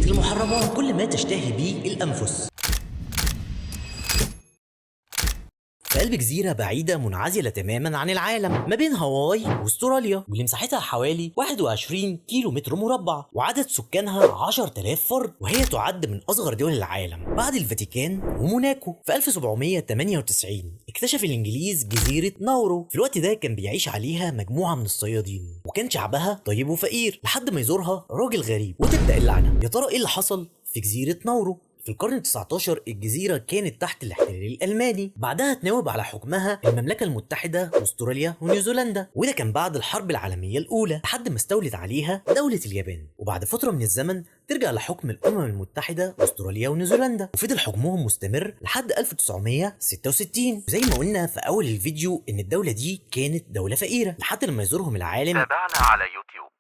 جزيرة المحرمات، كل ما تشتهي به الأنفس. في قلب جزيرة بعيدة منعزلة تماما عن العالم ما بين هاواي واستراليا، واللي مساحتها حوالي 21 كيلو متر مربع، وعدد سكانها 10,000 فرد، وهي تعد من أصغر دول العالم بعد الفاتيكان وموناكو. في 1798 اكتشف الإنجليز جزيرة ناورو. في الوقت ده كان بيعيش عليها مجموعة من الصيادين، وكان شعبها طيب وفقير لحد ما يزورها راجل غريب وتبدأ اللعنة. يا ترى إيه اللي حصل في جزيرة ناورو؟ في القرن ال19 الجزيرة كانت تحت الاحتلال الألماني، بعدها تناوب على حكمها المملكة المتحدة واستراليا ونيوزيلندا، وده كان بعد الحرب العالمية الأولى لحد ما استولت عليها دولة اليابان. وبعد فترة من الزمن ترجع لحكم الأمم المتحدة واستراليا ونيوزيلندا، وفضل حكمهم مستمر لحد 1966. وزي ما قلنا في أول الفيديو إن الدولة دي كانت دولة فقيرة لحد لما يزورهم العالم. تابعنا على يوتيوب.